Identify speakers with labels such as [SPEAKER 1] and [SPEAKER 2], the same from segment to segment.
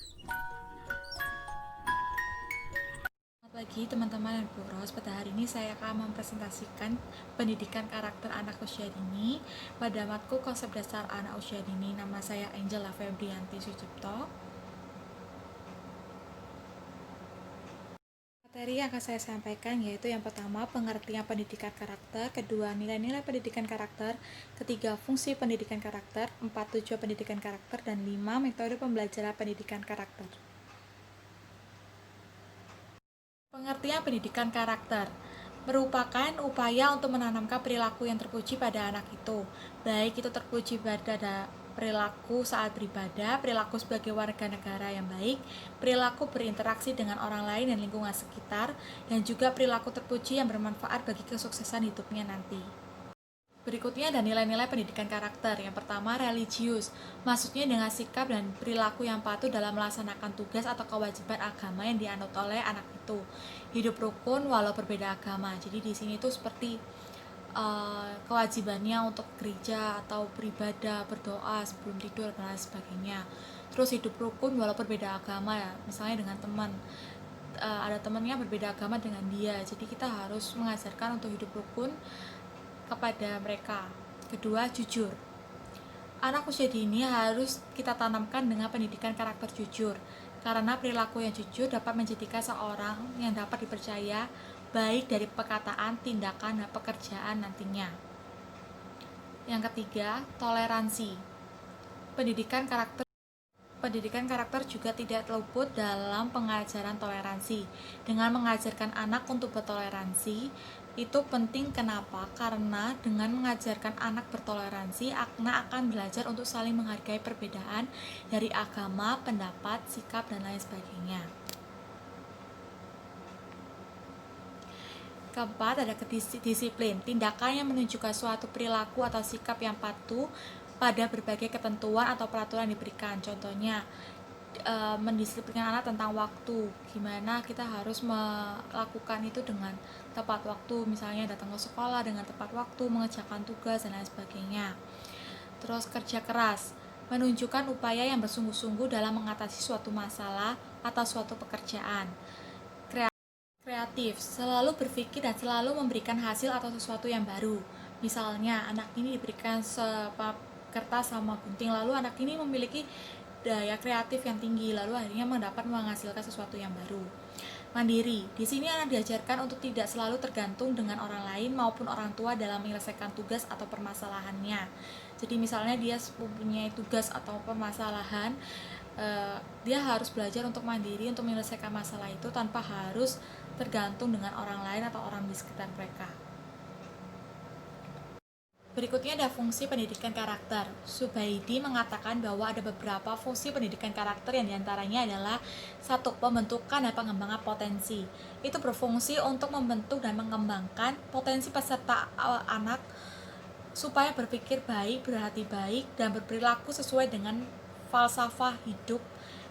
[SPEAKER 1] Selamat pagi teman-teman dan Bu Ros. Pada hari ini saya akan mempresentasikan pendidikan karakter anak usia dini pada matkul konsep dasar anak usia dini. Nama saya Angela Febrianti Sucipto. Materi yang akan saya sampaikan yaitu yang pertama pengertian pendidikan karakter, kedua nilai-nilai pendidikan karakter, ketiga fungsi pendidikan karakter, empat tujuan pendidikan karakter, dan lima metode pembelajaran pendidikan karakter. Pengertian pendidikan karakter merupakan upaya untuk menanamkan perilaku yang terpuji pada anak itu, baik itu terpuji pada perilaku saat beribadah, perilaku sebagai warga negara yang baik, perilaku berinteraksi dengan orang lain dan lingkungan sekitar, dan juga perilaku terpuji yang bermanfaat bagi kesuksesan hidupnya nanti. Berikutnya ada nilai-nilai pendidikan karakter. Yang pertama, religius. Maksudnya dengan sikap dan perilaku yang patuh dalam melaksanakan tugas atau kewajiban agama yang dianut oleh anak itu. Hidup rukun walau berbeda agama. Jadi di sini tuh seperti kewajibannya untuk gereja atau beribadah, berdoa sebelum tidur dan lain sebagainya. Terus hidup rukun walau berbeda agama ya. Misalnya dengan teman, ada temannya berbeda agama dengan dia. Jadi kita harus mengajarkan untuk hidup rukun kepada mereka. Kedua, jujur. Anak usia dini harus kita tanamkan dengan pendidikan karakter jujur, karena perilaku yang jujur dapat menjadikan seorang yang dapat dipercaya baik dari perkataan, tindakan, dan pekerjaan nantinya. Yang ketiga, toleransi. Pendidikan karakter juga tidak luput dalam pengajaran toleransi. Dengan mengajarkan anak untuk bertoleransi, itu penting. Kenapa? Karena dengan mengajarkan anak bertoleransi, anak akan belajar untuk saling menghargai perbedaan dari agama, pendapat, sikap, dan lain sebagainya. Keempat, ada disiplin. Tindakan yang menunjukkan suatu perilaku atau sikap yang patuh pada berbagai ketentuan atau peraturan diberikan. Contohnya, mendisiplinkan anak tentang waktu, gimana kita harus melakukan itu dengan tepat waktu, misalnya datang ke sekolah dengan tepat waktu, mengerjakan tugas dan lain sebagainya. Terus kerja keras, menunjukkan upaya yang bersungguh-sungguh dalam mengatasi suatu masalah atau suatu pekerjaan. Kreatif, selalu berpikir dan selalu memberikan hasil atau sesuatu yang baru. Misalnya, anak ini diberikan sepap kertas sama gunting, lalu anak ini memiliki daya kreatif yang tinggi, lalu akhirnya mendapat menghasilkan sesuatu yang baru. Mandiri, di sini anak diajarkan untuk tidak selalu tergantung dengan orang lain maupun orang tua dalam menyelesaikan tugas atau permasalahannya. Jadi misalnya dia mempunyai tugas atau permasalahan, dia harus belajar untuk mandiri untuk menyelesaikan masalah itu tanpa harus tergantung dengan orang lain atau orang di sekitar mereka. Berikutnya ada fungsi pendidikan karakter. Subaidi mengatakan bahwa ada beberapa fungsi pendidikan karakter yang diantaranya adalah satu, pembentukan dan pengembangan potensi. Itu berfungsi untuk membentuk dan mengembangkan potensi peserta anak supaya berpikir baik, berhati baik, dan berperilaku sesuai dengan falsafah hidup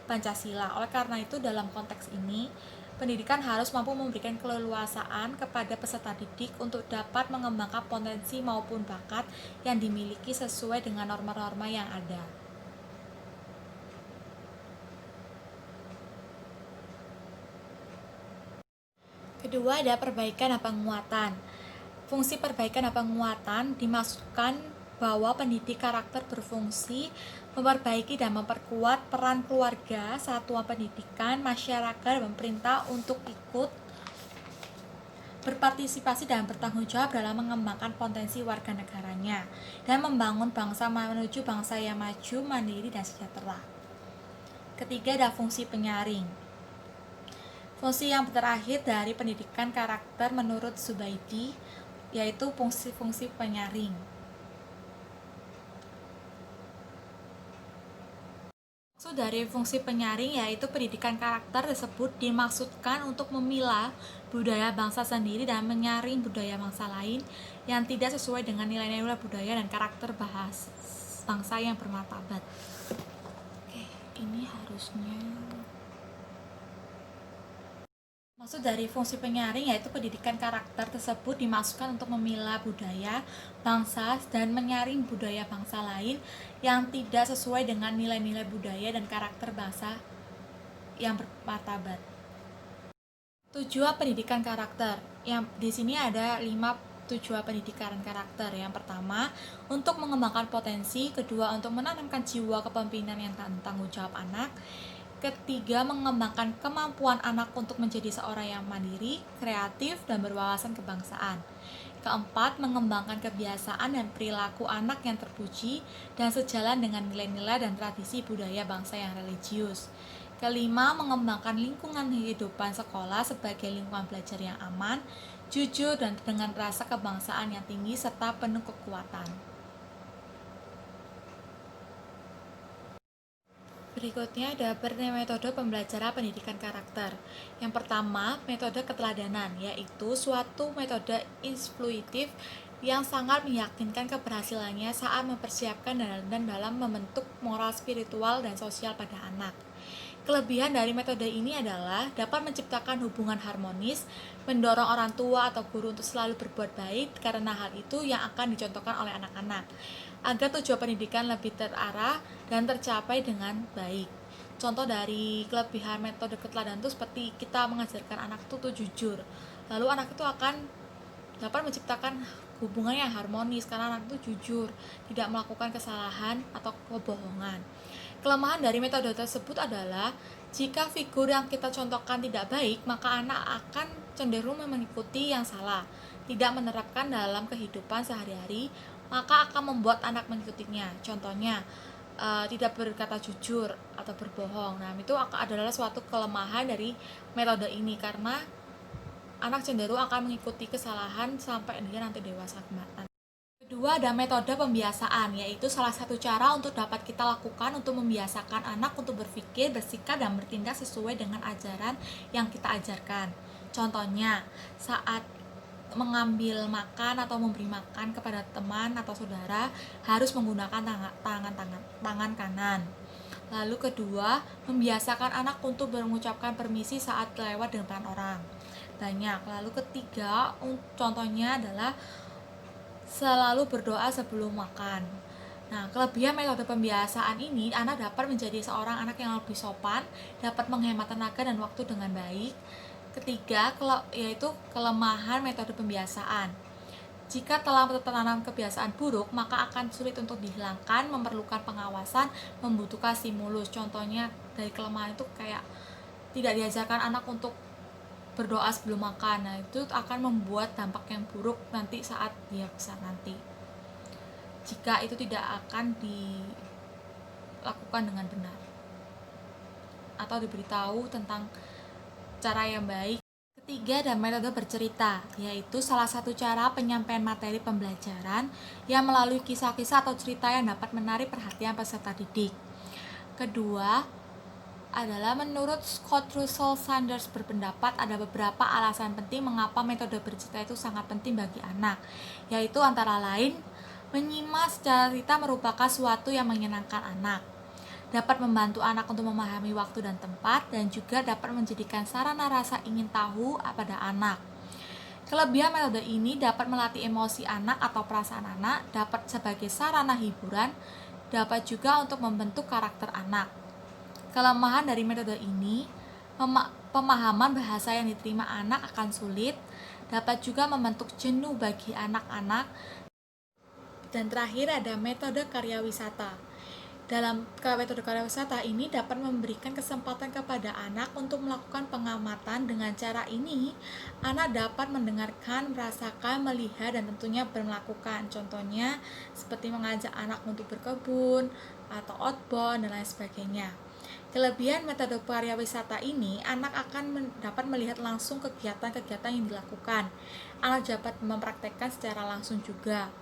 [SPEAKER 1] Pancasila. Oleh karena itu dalam konteks ini, pendidikan harus mampu memberikan keleluasaan kepada peserta didik untuk dapat mengembangkan potensi maupun bakat yang dimiliki sesuai dengan norma-norma yang ada. Kedua, ada perbaikan dan penguatan. Fungsi perbaikan dan penguatan dimaksudkan bahwa pendidik karakter berfungsi memperbaiki dan memperkuat peran keluarga, satuan pendidikan, masyarakat, dan pemerintah untuk ikut berpartisipasi dan bertanggung jawab dalam mengembangkan potensi warga negaranya dan membangun bangsa menuju bangsa yang maju, mandiri, dan sejahtera. Ketiga, ada fungsi penyaring. Fungsi yang terakhir dari pendidikan karakter menurut Subaidi yaitu fungsi-fungsi penyaring. Maksud dari fungsi penyaring yaitu pendidikan karakter tersebut dimaksudkan untuk memilah budaya bangsa sendiri dan menyaring budaya bangsa lain yang tidak sesuai dengan nilai-nilai budaya dan karakter bangsa yang bermartabat. Oke, ini harusnya. Maksud dari fungsi penyaring yaitu pendidikan karakter tersebut dimaksudkan untuk memilah budaya bangsa dan menyaring budaya bangsa lain yang tidak sesuai dengan nilai-nilai budaya dan karakter bangsa yang bermartabat. Tujuan pendidikan karakter. Yang di sini ada 5 tujuan pendidikan karakter. Yang pertama, untuk mengembangkan potensi. Kedua, untuk menanamkan jiwa kepemimpinan yang tanggung jawab anak. Ketiga, mengembangkan kemampuan anak untuk menjadi seorang yang mandiri, kreatif, dan berwawasan kebangsaan. Keempat, mengembangkan kebiasaan dan perilaku anak yang terpuji dan sejalan dengan nilai-nilai dan tradisi budaya bangsa yang religius. Kelima, mengembangkan lingkungan kehidupan sekolah sebagai lingkungan belajar yang aman, jujur, dan dengan rasa kebangsaan yang tinggi serta penuh kekuatan. Berikutnya ada metode pembelajaran pendidikan karakter. Yang pertama, metode keteladanan, yaitu suatu metode intuitif yang sangat meyakinkan keberhasilannya saat mempersiapkan dan dalam membentuk moral spiritual dan sosial pada anak. Kelebihan dari metode ini adalah dapat menciptakan hubungan harmonis, mendorong orang tua atau guru untuk selalu berbuat baik karena hal itu yang akan dicontohkan oleh anak-anak, agar tujuan pendidikan lebih terarah dan tercapai dengan baik. Contoh dari kelebihan metode keteladanan itu seperti kita mengajarkan anak itu jujur, lalu anak itu akan dapat menciptakan hubungan yang harmonis karena anak itu jujur, tidak melakukan kesalahan atau kebohongan. Kelemahan dari metode tersebut adalah jika figur yang kita contohkan tidak baik, maka anak akan cenderung mengikuti yang salah, tidak menerapkan dalam kehidupan sehari-hari, maka akan membuat anak mengikutinya. Contohnya, tidak berkata jujur atau berbohong. Nah, itu adalah suatu kelemahan dari metode ini karena anak cenderung akan mengikuti kesalahan sampai dia nanti dewasa kelihatan. Kedua, ada metode pembiasaan, yaitu salah satu cara untuk dapat kita lakukan untuk membiasakan anak untuk berpikir, bersikap, dan bertindak sesuai dengan ajaran yang kita ajarkan. Contohnya, saat mengambil makan atau memberi makan kepada teman atau saudara harus menggunakan tangan kanan. Lalu kedua, membiasakan anak untuk mengucapkan permisi saat lewat di depan orang banyak. Lalu ketiga, contohnya adalah selalu berdoa sebelum makan. Nah, kelebihan metode pembiasaan ini, anak dapat menjadi seorang anak yang lebih sopan, dapat menghemat tenaga dan waktu dengan baik. Ketiga, yaitu kelemahan metode pembiasaan. Jika telah tertanam kebiasaan buruk, maka akan sulit untuk dihilangkan, memerlukan pengawasan, membutuhkan stimulus. Contohnya dari kelemahan itu kayak tidak diajarkan anak untuk berdoa sebelum makan. Nah, itu akan membuat dampak yang buruk nanti saat dia besar nanti, jika itu tidak akan dilakukan dengan benar atau diberitahu tentang cara yang baik. Ketiga, ada metode bercerita, yaitu salah satu cara penyampaian materi pembelajaran yang melalui kisah-kisah atau cerita yang dapat menarik perhatian peserta didik. Kedua adalah menurut Scott Russell Sanders berpendapat ada beberapa alasan penting mengapa metode bercerita itu sangat penting bagi anak, yaitu antara lain menyimak secara cerita merupakan suatu yang menyenangkan anak, dapat membantu anak untuk memahami waktu dan tempat, dan juga dapat menjadikan sarana rasa ingin tahu pada anak. Kelebihan metode ini dapat melatih emosi anak atau perasaan anak, dapat sebagai sarana hiburan, dapat juga untuk membentuk karakter anak. Kelemahan dari metode ini, pemahaman bahasa yang diterima anak akan sulit, dapat juga membentuk jenuh bagi anak-anak. Dan terakhir ada metode karya wisata. Dalam metode karya wisata ini dapat memberikan kesempatan kepada anak untuk melakukan pengamatan. Dengan cara ini, anak dapat mendengarkan, merasakan, melihat, dan tentunya melakukan. Contohnya seperti mengajak anak untuk berkebun atau outbound dan lain sebagainya. Kelebihan metode karya wisata ini, anak akan dapat melihat langsung kegiatan-kegiatan yang dilakukan. Anak dapat mempraktekkan secara langsung juga.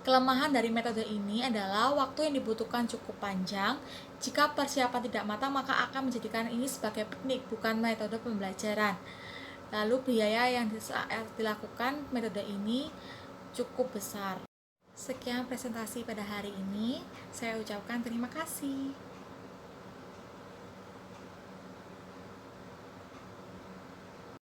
[SPEAKER 1] Kelemahan dari metode ini adalah waktu yang dibutuhkan cukup panjang. Jika persiapan tidak matang, maka akan menjadikan ini sebagai piknik, bukan metode pembelajaran. Lalu biaya yang dilakukan metode ini cukup besar. Sekian presentasi pada hari ini. Saya ucapkan terima kasih.